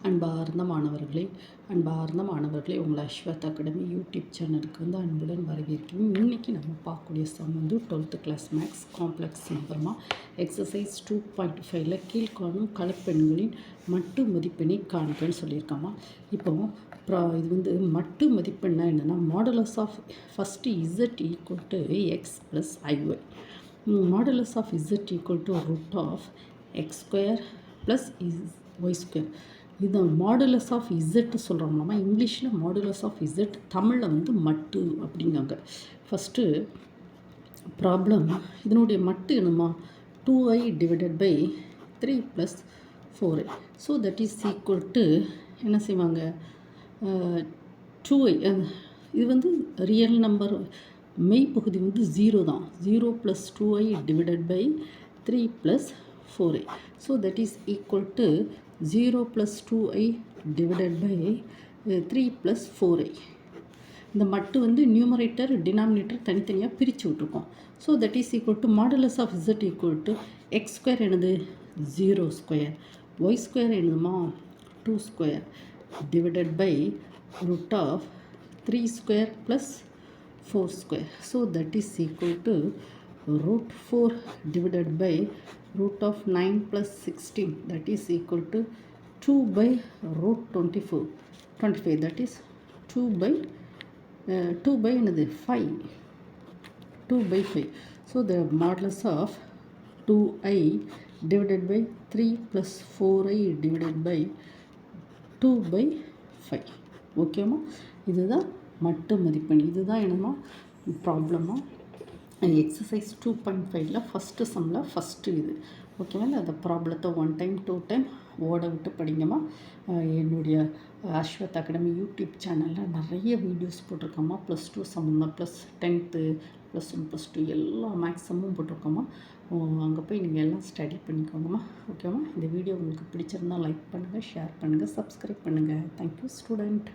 அன்பார்ந்த மாணவர்களே உங்கள் அஸ்வத் அகாடமி யூடியூப் சேனலுக்கு வந்து அன்புடன் வரவேற்கிறோம். இன்றைக்கி நம்ம பார்க்கக்கூடிய சம் வந்து 12th கிளாஸ் மேக்ஸ் காம்ப்ளெக்ஸ் நம்பர்மா எக்ஸசைஸ் 2.5ல் கீழ்காணும் கலப்பெண்களின் மட்டு மதிப்பெண்ணை காண்கன்னு சொல்லியிருக்காமா. இப்போ இது வந்து மட்டு மதிப்பெண்ணா என்னென்னா modulus of first z equal to x plus i y, modulus of Z equal to root of x square plus y square. இது மாடுலஸ் ஆஃப் இசட் சொல்கிறோம். நம்ம இங்கிலீஷில் மாடுலஸ் ஆஃப் இசட், தமிழில் வந்து மட்டு அப்படிங்காங்க. ஃபஸ்ட்டு ப்ராப்ளம் இதனுடைய மட்டு என்னமா 2i divided by 3 + 4i. So that is equal to என்ன செய்வாங்க 2i. இது வந்து ரியல் நம்பர், மெய்ப்பகுதி வந்து 0 தான். 0 + 2i divided by 3 + 4i. So that is equal to 0 + 2i divided by 3 + 4i. இந்த மட்டு வந்து நியூமரேட்டர் டினாமினேட்டர் தனித்தனியாக பிரித்து விட்ருக்கோம். So that is equal to modulus of Z equal to X square என்னது 0 ஸ்கொயர், ஒய் ஸ்கொயர் என்னதுமா 2 square divided by root of 3 square plus 4 square. So that is equal to root 4 divided by root of 9 plus 16, that is equal to 2 by root 25, that is 2 by another 5, 2 by 5. So the modulus of 2i divided by 3 plus 4i divided by 2 by 5. ஓகேம்மா, இதுதான் மட்டு மதிப்பெண். இதுதான் என்னமா ப்ராப்ளமா exercise 2.5ல் first சம்மில் first இது. ஓகேவா, அந்த ப்ராப்ளத்தை 1 டைம் 2 டைம் ஓட விட்டு படிங்கம்மா. என்னுடைய அஸ்வத் அகாடமி யூடியூப் சேனலில் நிறைய வீடியோஸ் போட்டிருக்கோம்மா. +2 சம்மந்தம், ப்ளஸ் 10th +1 +2 எல்லா மேக்ஸமும் போட்டிருக்கோம்மா. அங்கே போய் நீங்கள் எல்லாம் ஸ்டடி பண்ணிக்கோங்கம்மா. ஓகேவா, இந்த வீடியோ உங்களுக்கு பிடிச்சிருந்தால் லைக் பண்ணுங்கள், ஷேர் பண்ணுங்கள், சப்ஸ்கிரைப் பண்ணுங்கள். Thank you student.